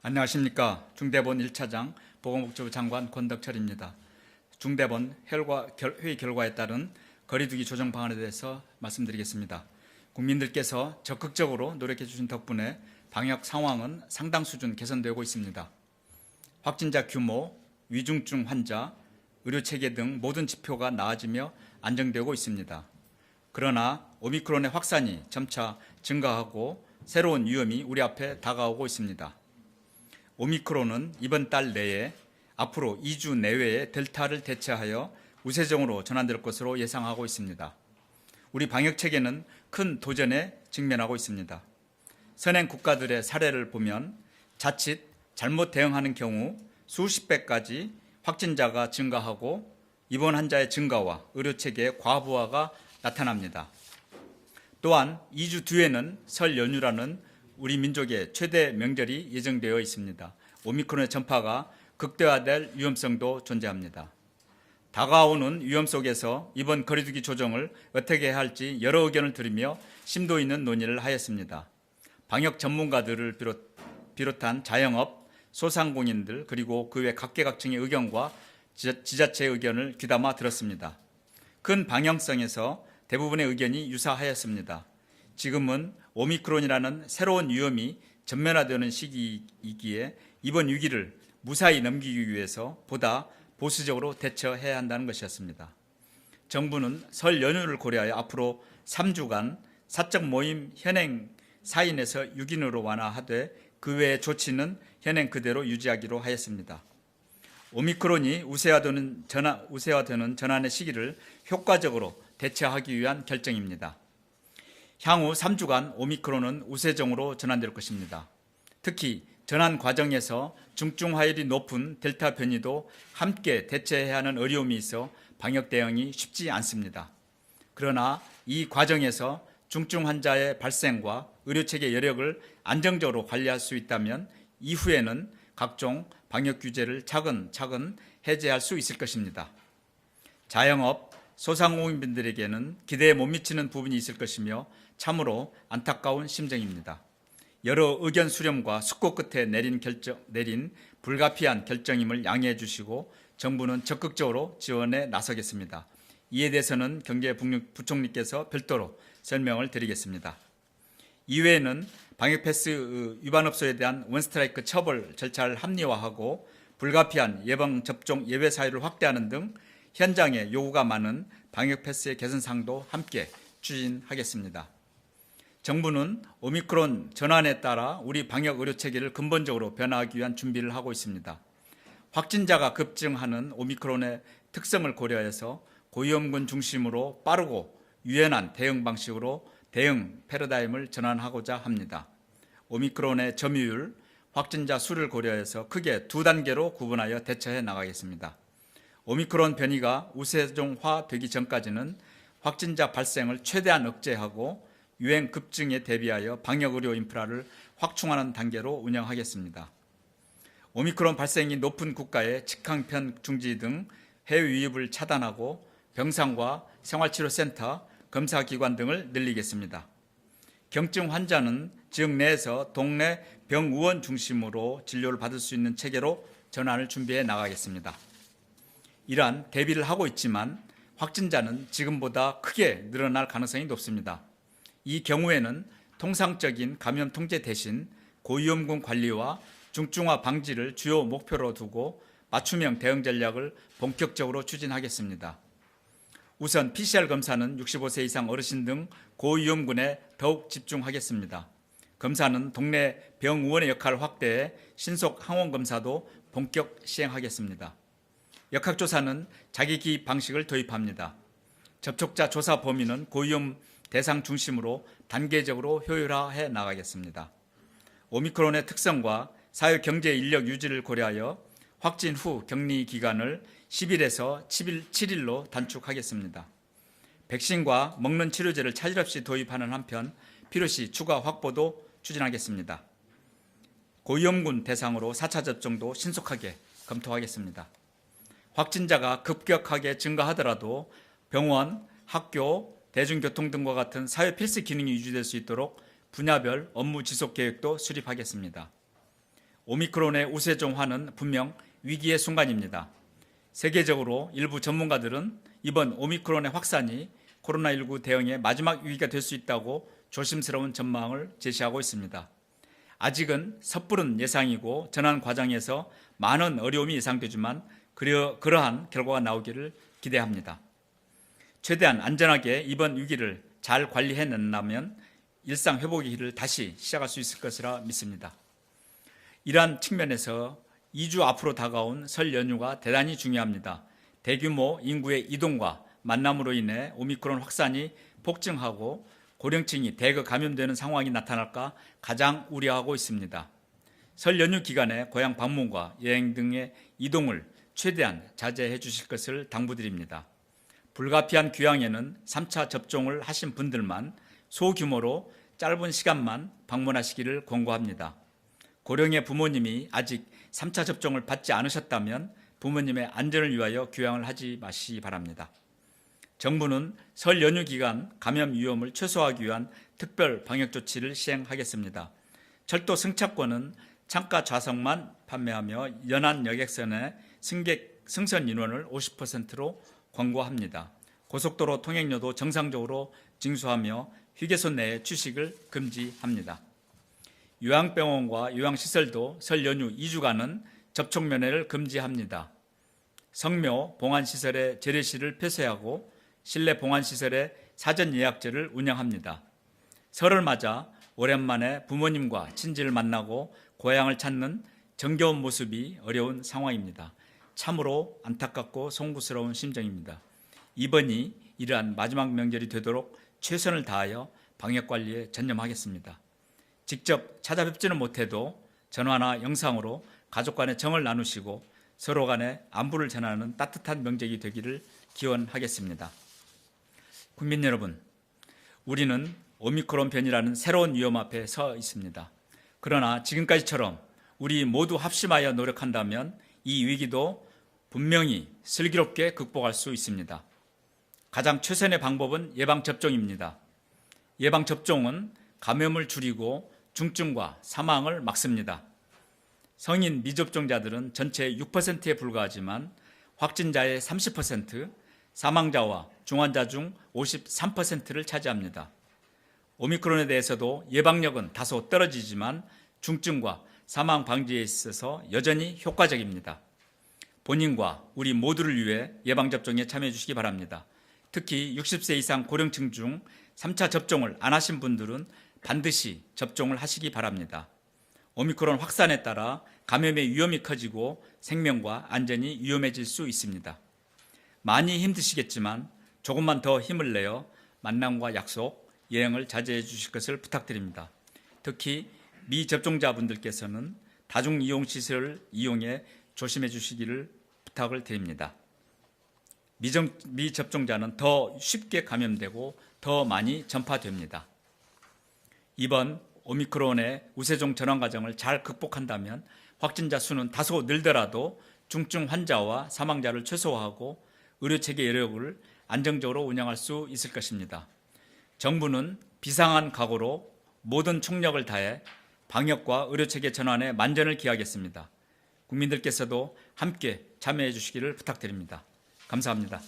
안녕하십니까. 중대본 1차장 보건복지부 장관 권덕철입니다. 중대본 회의 결과에 따른 거리두기 조정 방안에 대해서 말씀드리겠습니다. 국민들께서 적극적으로 노력해 주신 덕분에 방역 상황은 상당 수준 개선되고 있습니다. 확진자 규모, 위중증 환자, 의료체계 등 모든 지표가 나아지며 안정되고 있습니다. 그러나 오미크론의 확산이 점차 증가하고 새로운 위험이 우리 앞에 다가오고 있습니다. 오미크론은 이번 달 내에 앞으로 2주 내외에 델타를 대체하여 우세종으로 전환될 것으로 예상하고 있습니다. 우리 방역체계는 큰 도전에 직면하고 있습니다. 선행 국가들의 사례를 보면 자칫 잘못 대응하는 경우 수십 배까지 확진자가 증가하고 입원 환자의 증가와 의료체계의 과부하가 나타납니다. 또한 2주 뒤에는 설 연휴라는 우리 민족의 최대 명절이 예정되어 있습니다. 오미크론의 전파가 극대화될 위험성도 존재합니다. 다가오는 위험 속에서 이번 거리두기 조정을 어떻게 해야 할지 여러 의견을 들으며 심도 있는 논의를 하였습니다. 방역 전문가들을 비롯한 자영업, 소상공인들 그리고 그 외 각계각층의 의견과 지자체의 의견을 귀담아 들었습니다. 큰 방향성에서 대부분의 의견이 유사하였습니다. 지금은 오미크론이라는 새로운 위험이 전면화되는 시기이기에 이번 위기를 무사히 넘기기 위해서 보다 보수적으로 대처해야 한다는 것이었습니다. 정부는 설 연휴를 고려하여 앞으로 3주간 사적 모임 현행 4인에서 6인으로 완화하되 그 외의 조치는 현행 그대로 유지하기로 하였습니다. 오미크론이 우세화되는 전환의 시기를 효과적으로 대처하기 위한 결정입니다. 향후 3주간 오미크론은 우세종으로 전환될 것입니다. 특히 전환 과정에서 중증 화율이 높은 델타 변이도 함께 대처해야 하는 어려움이 있어 방역 대응이 쉽지 않습니다. 그러나 이 과정에서 중증 환자의 발생과 의료체계 여력을 안정적으로 관리할 수 있다면 이후에는 각종 방역 규제를 차근차근 해제할 수 있을 것입니다. 자영업, 소상공인분들에게는 기대에 못 미치는 부분이 있을 것이며 참으로 안타까운 심정입니다. 여러 의견 수렴과 숙고 끝에 내린 불가피한 결정임을 양해해 주시고 정부는 적극적으로 지원에 나서겠습니다. 이에 대해서는 경제부총리께서 별도로 설명을 드리겠습니다. 이외에는 방역패스 위반업소에 대한 원스트라이크 처벌 절차를 합리화하고 불가피한 예방접종 예외 사유를 확대하는 등 현장에 요구가 많은 방역패스의 개선 사항도 함께 추진하겠습니다. 정부는 오미크론 전환에 따라 우리 방역 의료체계를 근본적으로 변화하기 위한 준비를 하고 있습니다. 확진자가 급증하는 오미크론의 특성을 고려해서 고위험군 중심으로 빠르고 유연한 대응 방식으로 대응 패러다임을 전환하고자 합니다. 오미크론의 점유율, 확진자 수를 고려해서 크게 두 단계로 구분하여 대처해 나가겠습니다. 오미크론 변이가 우세종화되기 전까지는 확진자 발생을 최대한 억제하고 유행 급증에 대비하여 방역의료 인프라를 확충하는 단계로 운영하겠습니다. 오미크론 발생이 높은 국가의 직항편 중지 등 해외 유입을 차단하고 병상과 생활치료센터, 검사기관 등을 늘리겠습니다. 경증 환자는 지역 내에서 동네 병의원 중심으로 진료를 받을 수 있는 체계로 전환을 준비해 나가겠습니다. 이러한 대비를 하고 있지만 확진자는 지금보다 크게 늘어날 가능성이 높습니다. 이 경우에는 통상적인 감염 통제 대신 고위험군 관리와 중증화 방지를 주요 목표로 두고 맞춤형 대응 전략을 본격적으로 추진하겠습니다. 우선 PCR 검사는 65세 이상 어르신 등 고위험군에 더욱 집중하겠습니다. 검사는 동네 병의원의 역할 확대해 신속 항원 검사도 본격 시행하겠습니다. 역학조사는 자기기입 방식을 도입합니다. 접촉자 조사 범위는 고위험 대상 중심으로 단계적으로 효율화해 나가겠습니다. 오미크론의 특성과 사회 경제 인력 유지를 고려하여 확진 후 격리 기간을 10일에서 7일로 단축하겠습니다. 백신과 먹는 치료제를 차질 없이 도입하는 한편 필요시 추가 확보도 추진하겠습니다. 고위험군 대상으로 4차 접종도 신속하게 검토하겠습니다. 확진자가 급격하게 증가하더라도 병원, 학교, 대중교통 등과 같은 사회 필수 기능이 유지될 수 있도록 분야별 업무 지속 계획도 수립하겠습니다. 오미크론의 우세종화는 분명 위기의 순간입니다. 세계적으로 일부 전문가들은 이번 오미크론의 확산이 코로나19 대응의 마지막 위기가 될 수 있다고 조심스러운 전망을 제시하고 있습니다. 아직은 섣부른 예상이고 전환 과정에서 많은 어려움이 예상되지만 그러한 결과가 나오기를 기대합니다. 최대한 안전하게 이번 위기를 잘 관리해낸다면 일상 회복의 길을 다시 시작할 수 있을 것이라 믿습니다. 이러한 측면에서 2주 앞으로 다가온 설 연휴가 대단히 중요합니다. 대규모 인구의 이동과 만남으로 인해 오미크론 확산이 폭증하고 고령층이 대거 감염되는 상황이 나타날까 가장 우려하고 있습니다. 설 연휴 기간에 고향 방문과 여행 등의 이동을 최대한 자제해 주실 것을 당부드립니다. 불가피한 귀향에는 3차 접종을 하신 분들만 소규모로 짧은 시간만 방문하시기를 권고합니다. 고령의 부모님이 아직 3차 접종을 받지 않으셨다면 부모님의 안전을 위하여 귀향을 하지 마시기 바랍니다. 정부는 설 연휴 기간 감염 위험을 최소화하기 위한 특별 방역 조치를 시행하겠습니다. 철도 승차권은 창가 좌석만 판매하며 연안 여객선의 승선 인원을 50%로 권고합니다. 고속도로 통행료도 정상적으로 징수하며 휴게소 내에 취식을 금지합니다. 요양병원과 요양시설도 설 연휴 2주간은 접촉 면회를 금지합니다. 성묘 봉안시설의 재래시를 폐쇄하고 실내 봉안시설의 사전 예약제를 운영합니다. 설을 맞아 오랜만에 부모님과 친지를 만나고 고향을 찾는 정겨운 모습이 어려운 상황입니다. 참으로 안타깝고 송구스러운 심정입니다. 이번이 이러한 마지막 명절이 되도록 최선을 다하여 방역관리에 전념하겠습니다. 직접 찾아뵙지는 못해도 전화나 영상으로 가족 간의 정을 나누시고 서로 간에 안부를 전하는 따뜻한 명절이 되기를 기원하겠습니다. 국민 여러분, 우리는 오미크론 변이라는 새로운 위험 앞에 서 있습니다. 그러나 지금까지처럼 우리 모두 합심하여 노력한다면 이 위기도 분명히 슬기롭게 극복할 수 있습니다. 가장 최선의 방법은 예방접종입니다. 예방접종은 감염을 줄이고 중증과 사망을 막습니다. 성인 미접종자들은 전체의 6%에 불과하지만 확진자의 30%, 사망자와 중환자 중 53%를 차지합니다. 오미크론에 대해서도 예방력은 다소 떨어지지만 중증과 사망 방지에 있어서 여전히 효과적입니다. 본인과 우리 모두를 위해 예방접종에 참여해 주시기 바랍니다. 특히 60세 이상 고령층 중 3차 접종을 안 하신 분들은 반드시 접종을 하시기 바랍니다. 오미크론 확산에 따라 감염의 위험이 커지고 생명과 안전이 위험해질 수 있습니다. 많이 힘드시겠지만 조금만 더 힘을 내어 만남과 약속, 여행을 자제해 주실 것을 부탁드립니다. 특히 미접종자분들께서는 다중이용시설을 이용해 조심해 주시기를 부탁을 드립니다. 미접종자는 더 쉽게 감염되고 더 많이 전파됩니다. 이번 오미크론의 우세종 전환 과정을 잘 극복한다면 확진자 수는 다소 늘더라도 중증 환자와 사망자를 최소화하고 의료체계 여력을 안정적으로 운영할 수 있을 것입니다. 정부는 비상한 각오로 모든 총력을 다해 방역과 의료체계 전환에 만전을 기하겠습니다. 국민들께서도 함께 참여해 주시기를 부탁드립니다. 감사합니다.